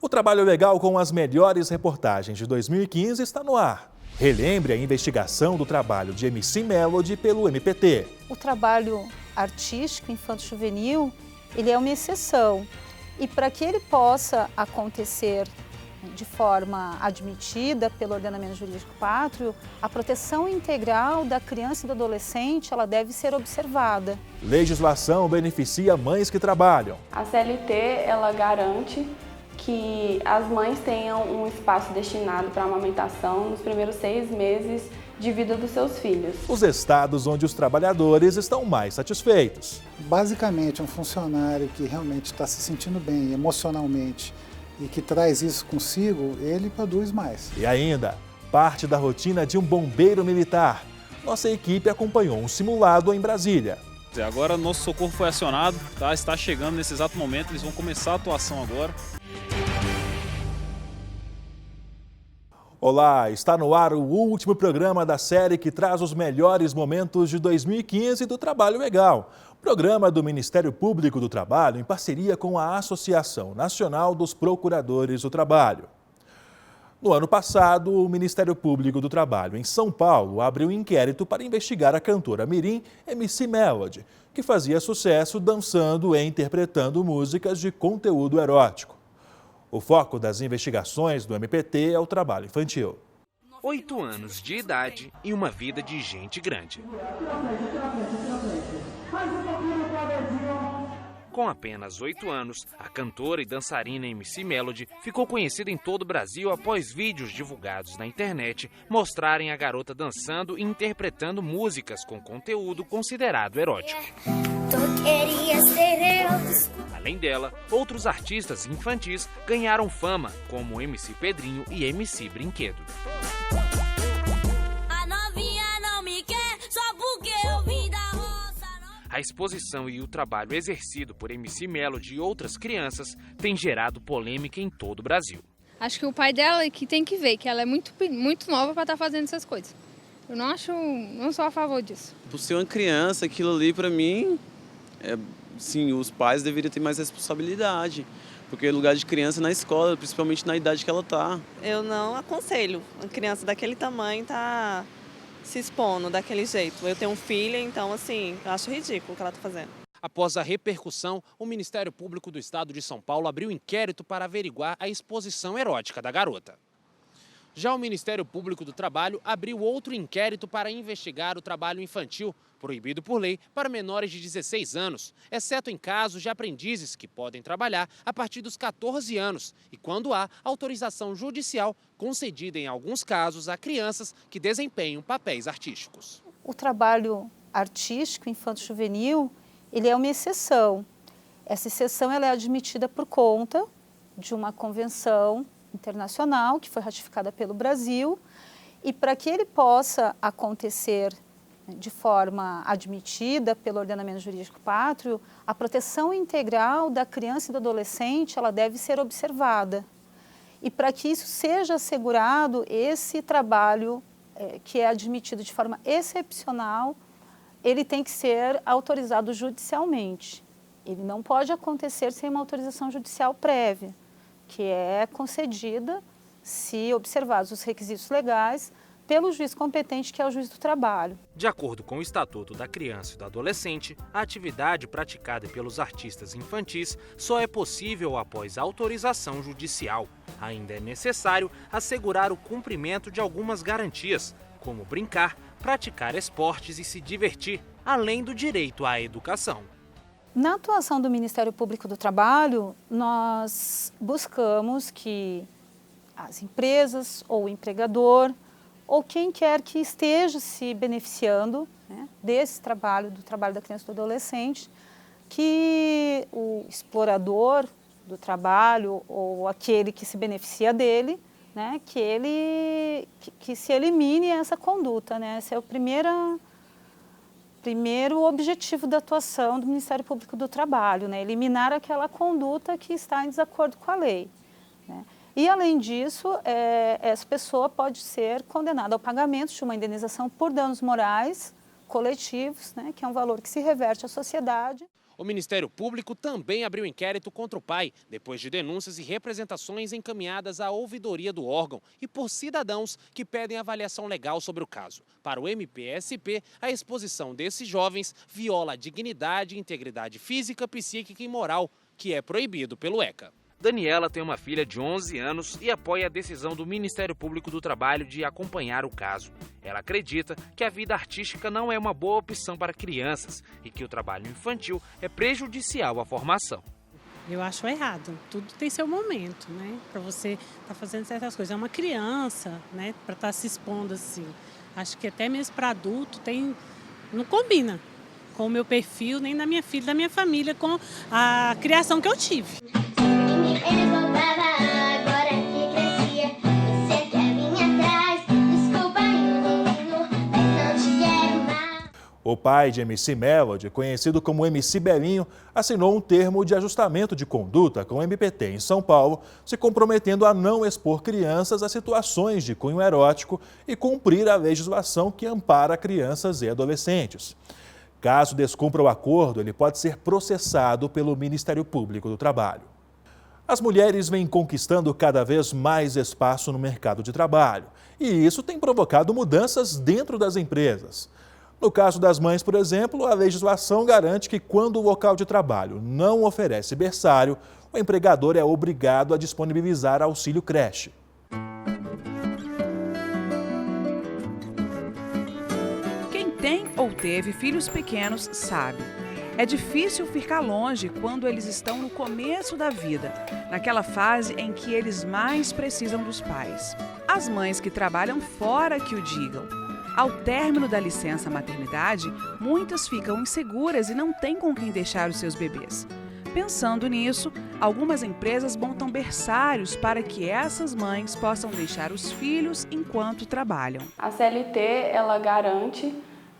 O Trabalho Legal com as melhores reportagens de 2015 está no ar. Relembre a investigação do trabalho de MC Melody pelo MPT. O trabalho artístico infanto-juvenil, ele é uma exceção. E para que ele possa acontecer de forma admitida pelo ordenamento jurídico pátrio, a proteção integral da criança e do adolescente, ela deve ser observada. Legislação beneficia mães que trabalham. A CLT, ela garante que as mães tenham um espaço destinado para a amamentação nos primeiros 6 meses de vida dos seus filhos. Os estados onde os trabalhadores estão mais satisfeitos. Basicamente, um funcionário que realmente está se sentindo bem emocionalmente e que traz isso consigo, ele produz mais. E ainda, parte da rotina de um bombeiro militar. Nossa equipe acompanhou um simulado em Brasília. Agora nosso socorro foi acionado, está chegando nesse exato momento, eles vão começar a atuação agora. Olá, está no ar o último programa da série que traz os melhores momentos de 2015 do Trabalho Legal. Programa do Ministério Público do Trabalho em parceria com a Associação Nacional dos Procuradores do Trabalho. No ano passado, o Ministério Público do Trabalho em São Paulo abriu um inquérito para investigar a cantora mirim MC Melody, que fazia sucesso dançando e interpretando músicas de conteúdo erótico. O foco das investigações do MPT é o trabalho infantil. 8 anos de idade e uma vida de gente grande. Com apenas 8 anos, a cantora e dançarina MC Melody ficou conhecida em todo o Brasil após vídeos divulgados na internet mostrarem a garota dançando e interpretando músicas com conteúdo considerado erótico. Além dela, outros artistas infantis ganharam fama, como MC Pedrinho e MC Brinquedo. A exposição e o trabalho exercido por MC Melody e outras crianças tem gerado polêmica em todo o Brasil. Acho que o pai dela é que tem que ver que ela é muito nova para estar fazendo essas coisas. Eu não sou a favor disso. Por ser uma criança, aquilo ali para mim, sim, os pais deveriam ter mais responsabilidade. Porque é lugar de criança na escola, principalmente na idade que ela está. Eu não aconselho uma criança daquele tamanho tá se expondo daquele jeito. Eu tenho um filho, então assim, eu acho ridículo o que ela está fazendo. Após a repercussão, o Ministério Público do Estado de São Paulo abriu inquérito para averiguar a exposição erótica da garota. Já o Ministério Público do Trabalho abriu outro inquérito para investigar o trabalho infantil, proibido por lei para menores de 16 anos, exceto em casos de aprendizes que podem trabalhar a partir dos 14 anos e quando há autorização judicial concedida em alguns casos a crianças que desempenham papéis artísticos. O trabalho artístico infanto-juvenil, ele é uma exceção. Essa exceção ela é admitida por conta de uma convenção internacional que foi ratificada pelo Brasil e para que ele possa acontecer de forma admitida pelo ordenamento jurídico pátrio, a proteção integral da criança e do adolescente ela deve ser observada. E para que isso seja assegurado, esse trabalho que é admitido de forma excepcional, ele tem que ser autorizado judicialmente. Ele não pode acontecer sem uma autorização judicial prévia, que é concedida se observados os requisitos legais pelo juiz competente, que é o juiz do trabalho. De acordo com o Estatuto da Criança e do Adolescente, a atividade praticada pelos artistas infantis só é possível após autorização judicial. Ainda é necessário assegurar o cumprimento de algumas garantias, como brincar, praticar esportes e se divertir, além do direito à educação. Na atuação do Ministério Público do Trabalho, nós buscamos que as empresas ou o empregador ou quem quer que esteja se beneficiando, né, desse trabalho, do trabalho da criança e do adolescente, que o explorador do trabalho ou aquele que se beneficia dele, né, que se elimine essa conduta, né? Esse é o primeiro objetivo da atuação do Ministério Público do Trabalho, né? Eliminar aquela conduta que está em desacordo com a lei, né? E, além disso, essa pessoa pode ser condenada ao pagamento de uma indenização por danos morais coletivos, né, que é um valor que se reverte à sociedade. O Ministério Público também abriu inquérito contra o pai, depois de denúncias e representações encaminhadas à ouvidoria do órgão e por cidadãos que pedem avaliação legal sobre o caso. Para o MPSP, a exposição desses jovens viola a dignidade e integridade física, psíquica e moral, que é proibido pelo ECA. Daniela tem uma filha de 11 anos e apoia a decisão do Ministério Público do Trabalho de acompanhar o caso. Ela acredita que a vida artística não é uma boa opção para crianças e que o trabalho infantil é prejudicial à formação. Eu acho errado. Tudo tem seu momento, né? Para você estar fazendo certas coisas. É uma criança, né? Para estar se expondo assim. Acho que até mesmo para adulto não combina com o meu perfil, nem da minha filha, da minha família, com a criação que eu tive. Eles voltavam agora que crescia. Você quer vir atrás? Desculpa, mas não te quero mais. O pai de MC Melody, conhecido como MC Belinho, assinou um termo de ajustamento de conduta com o MPT em São Paulo, se comprometendo a não expor crianças a situações de cunho erótico e cumprir a legislação que ampara crianças e adolescentes. Caso descumpra o acordo, ele pode ser processado pelo Ministério Público do Trabalho. As mulheres vêm conquistando cada vez mais espaço no mercado de trabalho e isso tem provocado mudanças dentro das empresas. No caso das mães, por exemplo, a legislação garante que quando o local de trabalho não oferece berçário, o empregador é obrigado a disponibilizar auxílio creche. Quem tem ou teve filhos pequenos sabe. É difícil ficar longe quando eles estão no começo da vida, naquela fase em que eles mais precisam dos pais. As mães que trabalham fora que o digam. Ao término da licença maternidade, muitas ficam inseguras e não têm com quem deixar os seus bebês. Pensando nisso, algumas empresas montam berçários para que essas mães possam deixar os filhos enquanto trabalham. A CLT, ela garante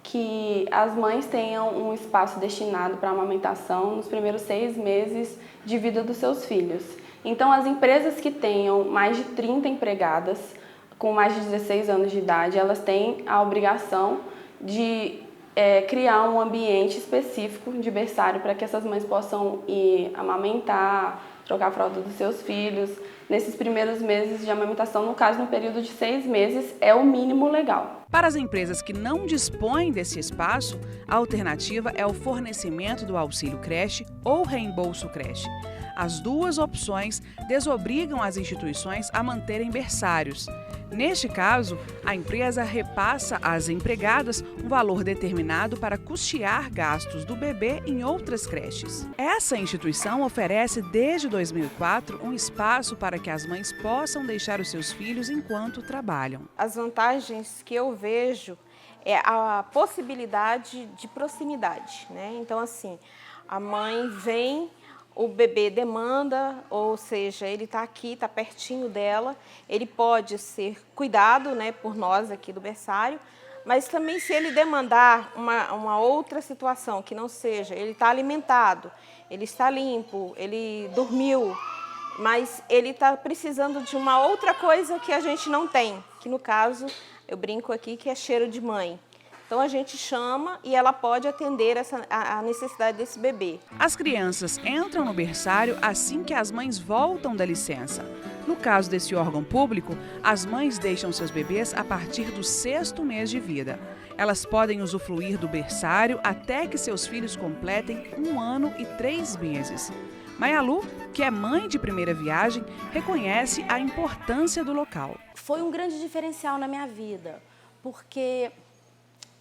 que as mães tenham um espaço destinado para a amamentação nos primeiros 6 meses de vida dos seus filhos. Então, as empresas que tenham mais de 30 empregadas, com mais de 16 anos de idade, elas têm a obrigação de criar um ambiente específico de berçário para que essas mães possam ir amamentar, trocar a fralda dos seus filhos. Nesses primeiros meses de amamentação, no caso, no período de 6 meses, é o mínimo legal. Para as empresas que não dispõem desse espaço, a alternativa é o fornecimento do auxílio creche ou reembolso creche. As duas opções desobrigam as instituições a manterem berçários. Neste caso, a empresa repassa às empregadas um valor determinado para custear gastos do bebê em outras creches. Essa instituição oferece desde 2004 um espaço para que as mães possam deixar os seus filhos enquanto trabalham. As vantagens que eu vejo é a possibilidade de proximidade, né? Então, assim, a mãe vem, o bebê demanda, ou seja, ele está aqui, está pertinho dela, ele pode ser cuidado, né, por nós aqui do berçário, mas também se ele demandar uma outra situação, que não seja, ele está alimentado, ele está limpo, ele dormiu, mas ele está precisando de uma outra coisa que a gente não tem, que no caso, eu brinco aqui, que é cheiro de mãe. Então a gente chama e ela pode atender a necessidade desse bebê. As crianças entram no berçário assim que as mães voltam da licença. No caso desse órgão público, as mães deixam seus bebês a partir do 6º mês de vida. Elas podem usufruir do berçário até que seus filhos completem 1 ano e 3 meses. Maialu, que é mãe de primeira viagem, reconhece a importância do local. Foi um grande diferencial na minha vida, porque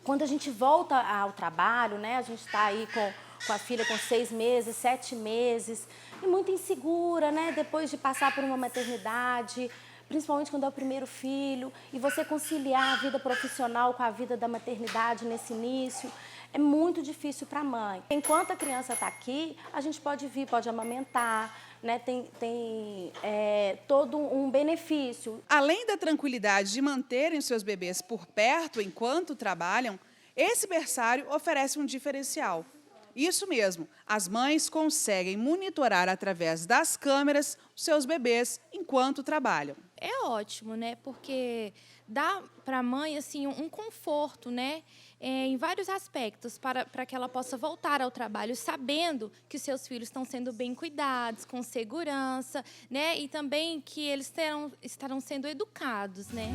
quando a gente volta ao trabalho, né, a gente está aí com a filha com 6 meses, 7 meses, e muito insegura, né, depois de passar por uma maternidade, principalmente quando é o primeiro filho, e você conciliar a vida profissional com a vida da maternidade nesse início, é muito difícil para a mãe. Enquanto a criança está aqui, a gente pode vir, pode amamentar, né, tem todo um benefício. Além da tranquilidade de manterem seus bebês por perto enquanto trabalham, esse berçário oferece um diferencial. Isso mesmo, as mães conseguem monitorar através das câmeras os seus bebês enquanto trabalham. É ótimo, né? Porque dá para a mãe assim, um conforto, né? Em vários aspectos, para que ela possa voltar ao trabalho sabendo que os seus filhos estão sendo bem cuidados, com segurança, né? E também que eles estarão sendo educados, né?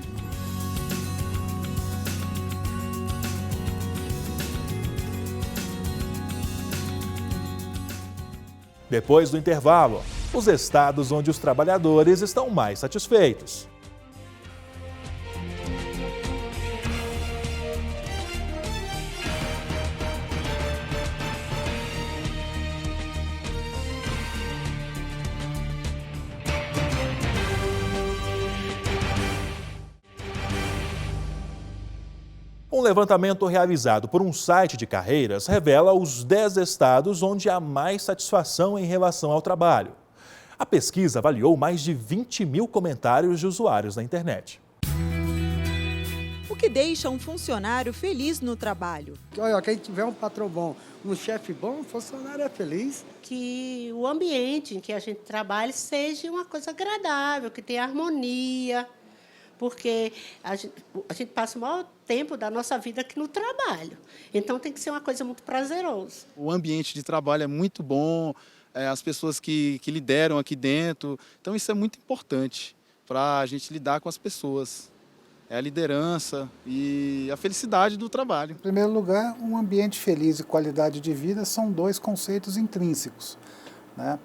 Depois do intervalo, os estados onde os trabalhadores estão mais satisfeitos. Um levantamento realizado por um site de carreiras revela os 10 estados onde há mais satisfação em relação ao trabalho. A pesquisa avaliou mais de 20 mil comentários de usuários na internet. O que deixa um funcionário feliz no trabalho? Olha, quem tiver um patrão bom, um chefe bom, o funcionário é feliz. Que o ambiente em que a gente trabalha seja uma coisa agradável, que tenha harmonia, porque a gente passa o maior tempo da nossa vida aqui no trabalho. Então, tem que ser uma coisa muito prazerosa. O ambiente de trabalho é muito bom, as pessoas que lideram aqui dentro. Então, isso é muito importante para a gente lidar com as pessoas. É a liderança e a felicidade do trabalho. Em primeiro lugar, um ambiente feliz e qualidade de vida são dois conceitos intrínsecos, né?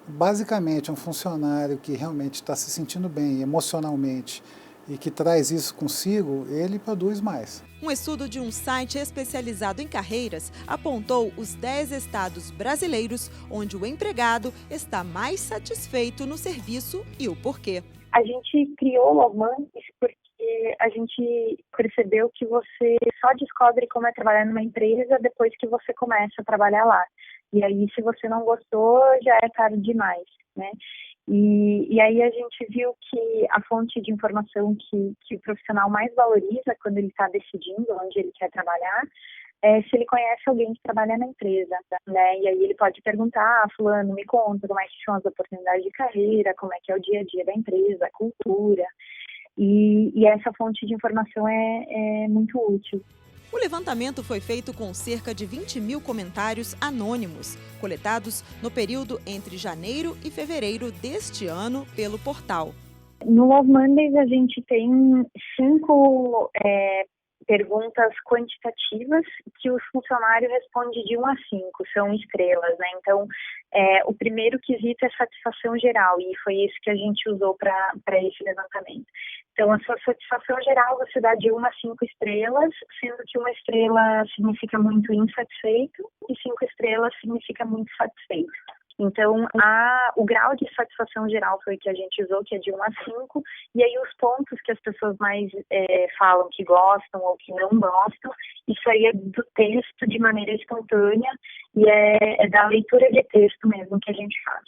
Basicamente, um funcionário que realmente está se sentindo bem emocionalmente e que traz isso consigo, ele produz mais. Um estudo de um site especializado em carreiras apontou os 10 estados brasileiros onde o empregado está mais satisfeito no serviço e o porquê. A gente criou o Lovemans porque a gente percebeu que você só descobre como é trabalhar numa empresa depois que você começa a trabalhar lá. E aí, se você não gostou, já é tarde demais, né? E aí a gente viu que a fonte de informação que o profissional mais valoriza quando ele está decidindo onde ele quer trabalhar é se ele conhece alguém que trabalha na empresa, né? E aí ele pode perguntar, fulano, me conta como é que são as oportunidades de carreira, como é que é o dia a dia da empresa, a cultura. E essa fonte de informação é muito útil. O levantamento foi feito com cerca de 20 mil comentários anônimos, coletados no período entre janeiro e fevereiro deste ano pelo portal. No Love Mondays a gente tem 5 perguntas quantitativas que o funcionário responde de 1 a 5, são estrelas, né? Então, o primeiro quesito é satisfação geral, e foi isso que a gente usou para esse levantamento. Então, a sua satisfação geral você dá de 1 a 5 estrelas, sendo que 1 estrela significa muito insatisfeito e 5 estrelas significa muito satisfeito. Então, o grau de satisfação geral foi o que a gente usou, que é de 1 a 5, e aí os pontos que as pessoas mais falam que gostam ou que não gostam, isso aí é do texto de maneira espontânea e é da leitura de texto mesmo que a gente faz.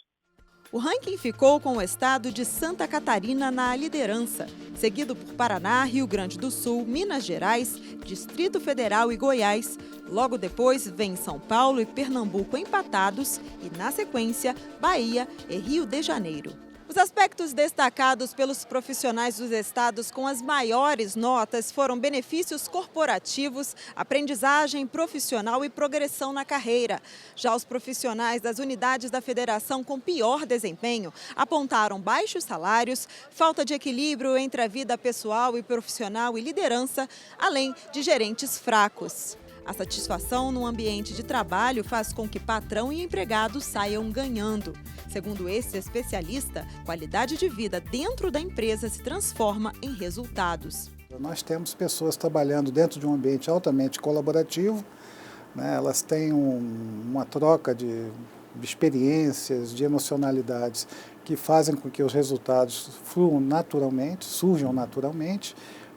O ranking ficou com o estado de Santa Catarina na liderança, seguido por Paraná, Rio Grande do Sul, Minas Gerais, Distrito Federal e Goiás. Logo depois vem São Paulo e Pernambuco empatados e, na sequência, Bahia e Rio de Janeiro. Os aspectos destacados pelos profissionais dos estados com as maiores notas foram benefícios corporativos, aprendizagem profissional e progressão na carreira. Já os profissionais das unidades da federação com pior desempenho apontaram baixos salários, falta de equilíbrio entre a vida pessoal e profissional e liderança, além de gerentes fracos. A satisfação no ambiente de trabalho faz com que patrão e empregado saiam ganhando. Segundo esse especialista, qualidade de vida dentro da empresa se transforma em resultados. Nós temos pessoas trabalhando dentro de um ambiente altamente colaborativo, né? Elas têm uma troca de experiências, de emocionalidades que fazem com que os resultados fluam naturalmente, surjam naturalmente,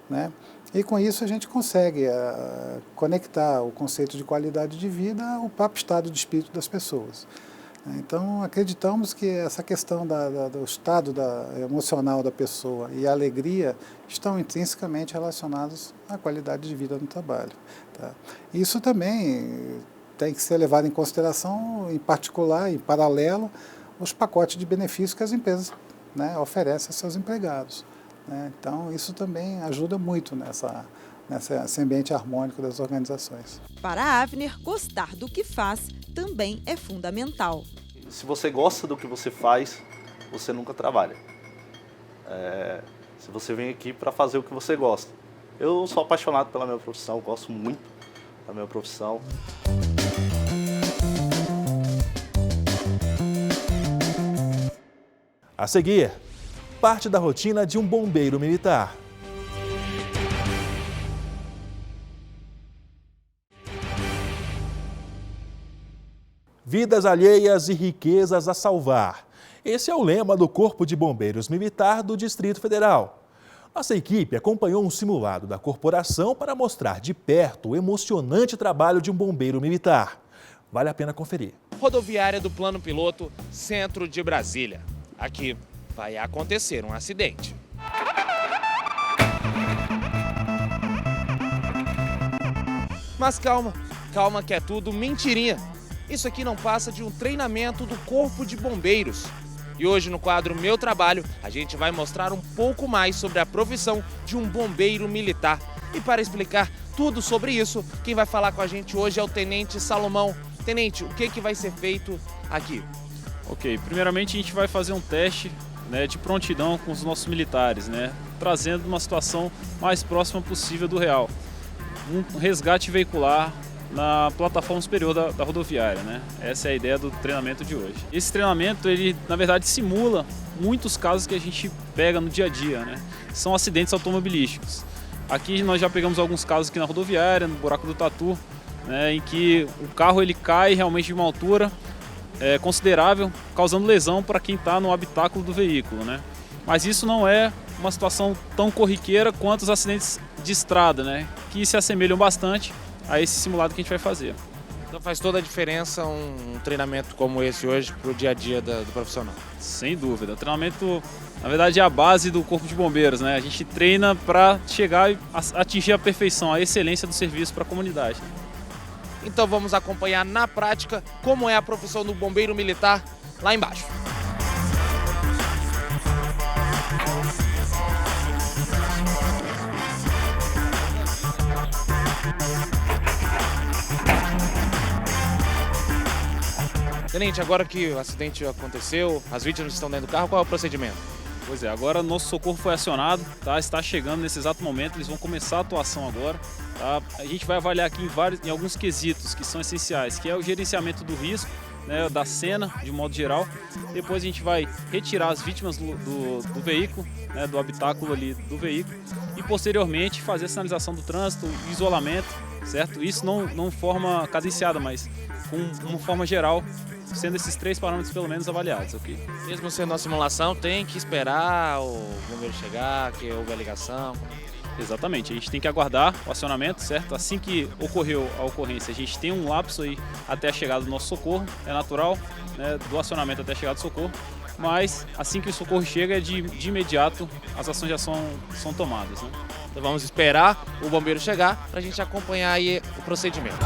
né? E com isso a gente consegue conectar o conceito de qualidade de vida ao próprio estado de espírito das pessoas. Então acreditamos que essa questão do estado emocional da pessoa e a alegria estão intrinsecamente relacionados à qualidade de vida no trabalho. Tá? Isso também tem que ser levado em consideração, em particular, em paralelo, os pacotes de benefícios que as empresas, né, oferecem a seus empregados. né? Então, isso também ajuda muito nesse ambiente harmônico das organizações. Para a Avner, gostar do que faz também é fundamental. Se você gosta do que você faz, você nunca trabalha. Se você vem aqui para fazer o que você gosta. Eu sou apaixonado pela minha profissão, gosto muito da minha profissão. A seguir, parte da rotina de um bombeiro militar. Vidas alheias e riquezas a salvar. Esse é o lema do Corpo de Bombeiros Militar do Distrito Federal. Nossa equipe acompanhou um simulado da corporação para mostrar de perto o emocionante trabalho de um bombeiro militar. Vale a pena conferir. Rodoviária do Plano Piloto, centro de Brasília. Aqui vai acontecer um acidente. Mas calma, calma que é tudo mentirinha. Isso aqui não passa de um treinamento do Corpo de Bombeiros. E hoje no quadro Meu Trabalho, a gente vai mostrar um pouco mais sobre a profissão de um bombeiro militar. E para explicar tudo sobre isso, quem vai falar com a gente hoje é o Tenente Salomão. Tenente, o que vai ser feito aqui? Ok, primeiramente a gente vai fazer um teste, né, de prontidão com os nossos militares, né, trazendo uma situação mais próxima possível do real. Um resgate veicular na plataforma superior da rodoviária, né? Essa é a ideia do treinamento de hoje. Esse treinamento, ele na verdade simula muitos casos que a gente pega no dia a dia, né? São acidentes automobilísticos. Aqui nós já pegamos alguns casos aqui na rodoviária, no buraco do Tatu, né, em que o carro ele cai realmente de uma altura considerável, causando lesão para quem está no habitáculo do veículo, né? Mas isso não é uma situação tão corriqueira quanto os acidentes de estrada, né? Que se assemelham bastante a esse simulado que a gente vai fazer. Então faz toda a diferença um treinamento como esse hoje para o dia a dia do profissional? Sem dúvida. O treinamento, na verdade, é a base do Corpo de Bombeiros, né? A gente treina para chegar e atingir a perfeição, a excelência do serviço para a comunidade. Então vamos acompanhar na prática como é a profissão do bombeiro militar lá embaixo. Tenente, agora que o acidente aconteceu, as vítimas estão dentro do carro, qual é o procedimento? Pois é, agora nosso socorro foi acionado, tá? Está chegando nesse exato momento, eles vão começar a atuação agora. Tá? A gente vai avaliar aqui em alguns quesitos que são essenciais, que é o gerenciamento do risco, né, da cena, de modo geral. Depois a gente vai retirar as vítimas do veículo, né, do habitáculo ali do veículo, e posteriormente fazer a sinalização do trânsito, isolamento, certo? Isso não forma cadenciada, mas com uma forma geral, sendo esses 3 parâmetros pelo menos avaliados, ok? Mesmo sendo uma simulação, tem que esperar o bombeiro chegar, que houve a ligação? Exatamente, a gente tem que aguardar o acionamento, certo? Assim que ocorreu a ocorrência, a gente tem um lapso aí até a chegada do nosso socorro, é natural, né, do acionamento até a chegada do socorro, mas assim que o socorro chega, de imediato as ações já são tomadas, né? Então vamos esperar o bombeiro chegar para a gente acompanhar aí o procedimento.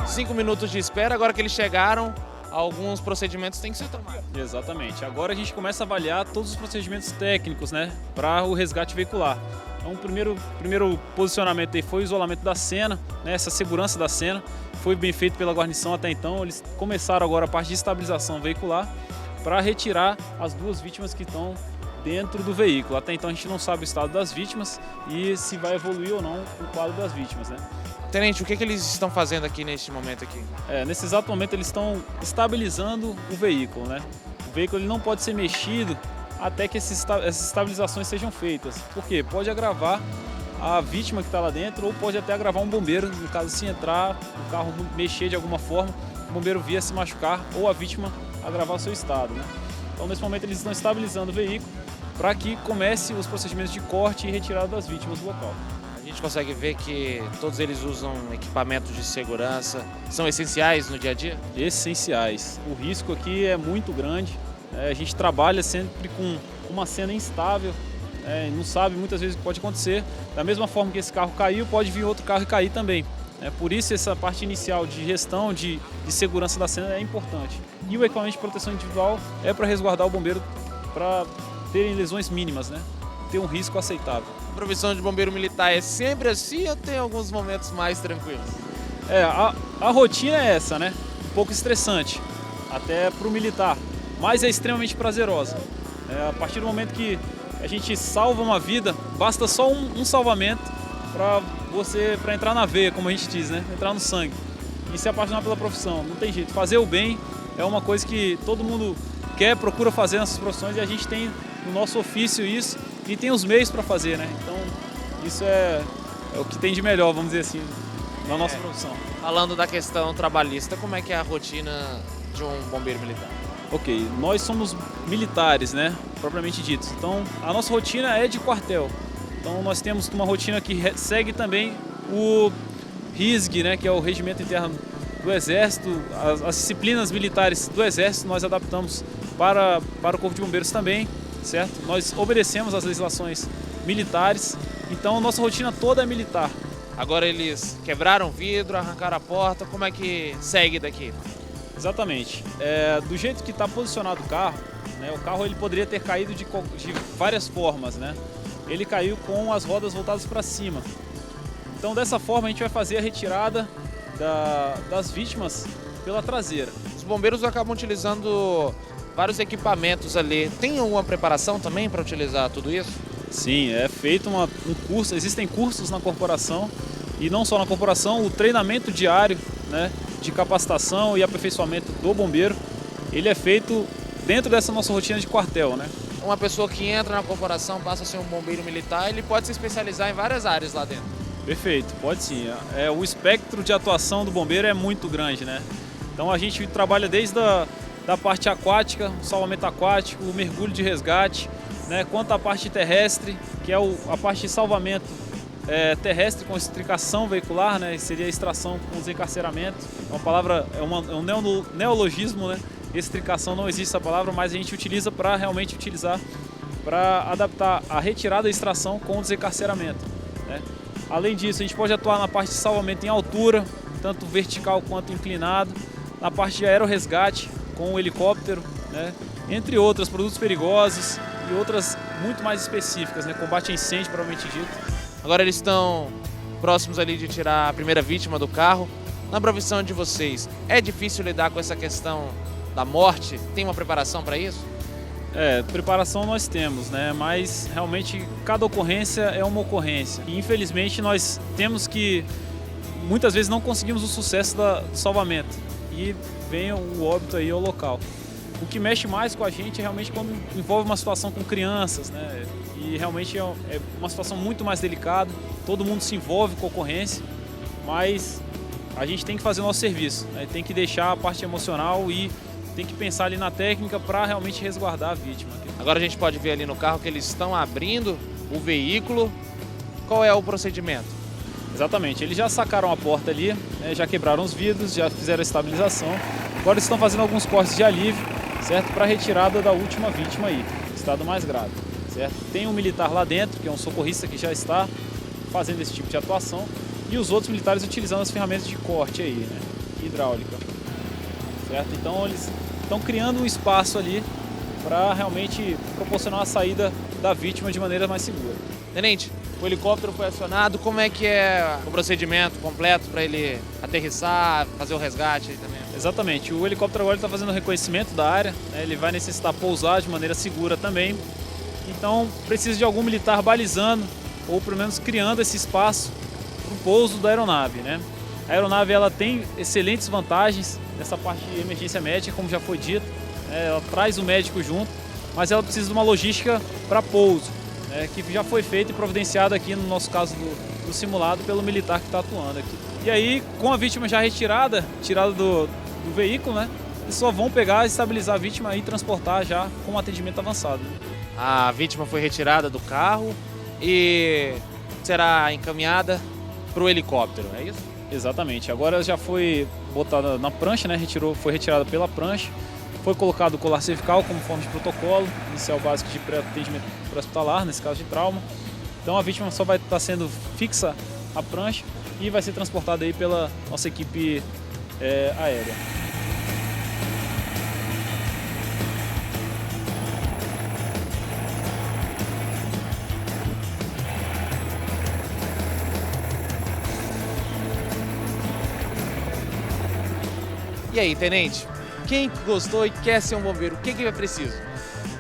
Cinco minutos de espera, agora que eles chegaram, alguns procedimentos têm que ser tomados. Exatamente. Agora a gente começa a avaliar todos os procedimentos técnicos, né, para o resgate veicular. Então, o primeiro posicionamento aí foi o isolamento da cena, né, essa segurança da cena. Foi bem feito pela guarnição até então. Eles começaram agora a parte de estabilização veicular para retirar as 2 vítimas que estão dentro do veículo. Até então a gente não sabe o estado das vítimas e se vai evoluir ou não o quadro das vítimas, né? Tenente, o que eles estão fazendo aqui neste momento aqui? Nesse exato momento eles estão estabilizando o veículo, né? O veículo ele não pode ser mexido até que essas estabilizações sejam feitas. Por quê? Pode agravar a vítima que está lá dentro ou pode até agravar um bombeiro, no caso se entrar, o carro mexer de alguma forma, o bombeiro vir a se machucar ou a vítima agravar o seu estado, né? Então nesse momento eles estão estabilizando o veículo para que comece os procedimentos de corte e retirada das vítimas do local. A gente consegue ver que todos eles usam equipamentos de segurança, são essenciais no dia a dia? Essenciais. O risco aqui é muito grande, a gente trabalha sempre com uma cena instável, não sabe muitas vezes o que pode acontecer. Da mesma forma que esse carro caiu, pode vir outro carro e cair também. Por isso essa parte inicial de gestão, de segurança da cena é importante. E o equipamento de proteção individual é para resguardar o bombeiro para terem lesões mínimas, né? Ter um risco aceitável. A profissão de bombeiro militar é sempre assim ou tem alguns momentos mais tranquilos? A rotina é essa, né? Um pouco estressante, até para o militar, mas é extremamente prazerosa. A partir do momento que a gente salva uma vida, basta só um salvamento para entrar na veia, como a gente diz, né? Entrar no sangue e se apaixonar pela profissão. Não tem jeito. Fazer o bem é uma coisa que todo mundo quer, procura fazer nessas profissões, e a gente tem no nosso ofício isso e tem os meios para fazer, né? Então isso é o que tem de melhor, vamos dizer assim, na nossa profissão. Falando da questão trabalhista, como é que é a rotina de um bombeiro militar? Ok, nós somos militares, né, propriamente dito. Então, a nossa rotina é de quartel. Então, nós temos uma rotina que segue também o RISG, né, que é o Regimento Interno do Exército. As disciplinas militares do Exército nós adaptamos para o Corpo de Bombeiros também, certo? Nós obedecemos às legislações militares. Então, a nossa rotina toda é militar. Agora eles quebraram o vidro, arrancaram a porta, como é que segue daqui? Exatamente. Do jeito que está posicionado o carro, né, o carro ele poderia ter caído de várias formas, né? Ele caiu com as rodas voltadas para cima. Então, dessa forma, a gente vai fazer a retirada das vítimas pela traseira. Os bombeiros acabam utilizando vários equipamentos ali. Tem alguma preparação também para utilizar tudo isso? Sim, é feito um curso, existem cursos na corporação, e não só na corporação, o treinamento diário, né, de capacitação e aperfeiçoamento do bombeiro, ele é feito dentro dessa nossa rotina de quartel, né? Uma pessoa que entra na corporação, passa a ser um bombeiro militar, ele pode se especializar em várias áreas lá dentro. Perfeito, pode sim. O espectro de atuação do bombeiro é muito grande, né? Então a gente trabalha desde da parte aquática, o salvamento aquático, o mergulho de resgate, né, quanto à parte terrestre, que é a parte de salvamento terrestre com extricação veicular, né, seria a extração com desencarceramento. Uma palavra, é um neologismo, né? Extricação não existe essa palavra, mas a gente utiliza para realmente utilizar para adaptar a retirada e extração com desencarceramento, né? Além disso, a gente pode atuar na parte de salvamento em altura, tanto vertical quanto inclinado, na parte de aerorresgate com o helicóptero, né? Entre outros produtos perigosos e outras muito mais específicas, né? Combate a incêndio, propriamente dito. Agora eles estão próximos ali de tirar a primeira vítima do carro. Na profissão de vocês, é difícil lidar com essa questão da morte? Tem uma preparação para isso? Preparação nós temos, né? Mas realmente cada ocorrência é uma ocorrência. E infelizmente nós temos que, muitas vezes não conseguimos o sucesso do salvamento e vem o óbito aí ao local. O que mexe mais com a gente é realmente quando envolve uma situação com crianças, né? E realmente é uma situação muito mais delicada, todo mundo se envolve com a ocorrência, mas a gente tem que fazer o nosso serviço, né? Tem que deixar a parte emocional e tem que pensar ali na técnica para realmente resguardar a vítima. Agora a gente pode ver ali no carro que eles estão abrindo o veículo. Qual é o procedimento? Exatamente, eles já sacaram a porta ali, né? Já quebraram os vidros, já fizeram a estabilização. Agora eles estão fazendo alguns cortes de alívio, certo? Para a retirada da última vítima aí, estado mais grave, certo? Tem um militar lá dentro, que é um socorrista que já está fazendo esse tipo de atuação, e os outros militares utilizando as ferramentas de corte aí, né? Hidráulica, certo? Então eles estão criando um espaço ali para realmente proporcionar a saída da vítima de maneira mais segura. Tenente, o helicóptero foi acionado, como é que é o procedimento completo para ele aterrissar, fazer o resgate aí também? Exatamente, o helicóptero agora está fazendo o reconhecimento da área, né? Ele vai necessitar pousar de maneira segura também, então precisa de algum militar balizando ou pelo menos criando esse espaço para o pouso da aeronave, né? A aeronave ela tem excelentes vantagens nessa parte de emergência médica, como já foi dito, né? Ela traz o médico junto, mas ela precisa de uma logística para pouso, né? Que já foi feita e providenciada aqui no nosso caso do simulado pelo militar que está atuando aqui. E aí, com a vítima já tirada do veículo, né? Eles só vão pegar, estabilizar a vítima e transportar já com um atendimento avançado. A vítima foi retirada do carro e será encaminhada para o helicóptero, é isso? Exatamente. Agora já foi botada na prancha, né? Foi retirada pela prancha. Foi colocado o colar cervical como forma de protocolo inicial básico de pré-atendimento pré-hospitalar, nesse caso de trauma. Então a vítima só vai estar sendo fixa à prancha e vai ser transportado aí pela nossa equipe aérea. E aí, tenente, quem gostou e quer ser um bombeiro, o que é preciso?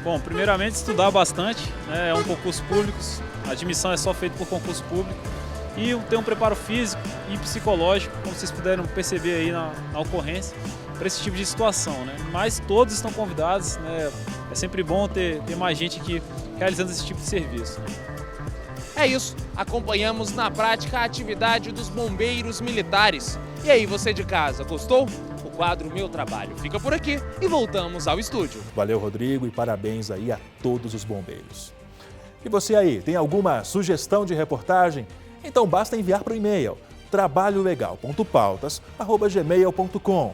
Bom, primeiramente estudar bastante, né? É um concurso público, a admissão é só feita por concurso público, e ter um preparo físico e psicológico, como vocês puderam perceber aí na ocorrência, para esse tipo de situação, né? Mas todos estão convidados, né? É sempre bom ter mais gente aqui realizando esse tipo de serviço. É isso, acompanhamos na prática a atividade dos bombeiros militares. E aí, você de casa, gostou? O quadro Meu Trabalho fica por aqui e voltamos ao estúdio. Valeu, Rodrigo, e parabéns aí a todos os bombeiros. E você aí, tem alguma sugestão de reportagem? Então basta enviar para o e-mail trabalholegal.pautas@gmail.com.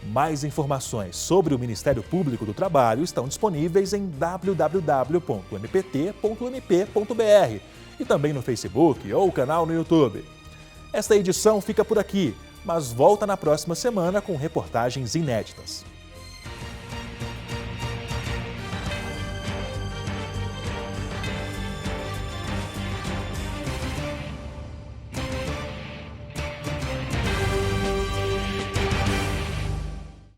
Mais informações sobre o Ministério Público do Trabalho estão disponíveis em www.mpt.mp.br e também no Facebook ou canal no YouTube. Esta edição fica por aqui, mas volta na próxima semana com reportagens inéditas.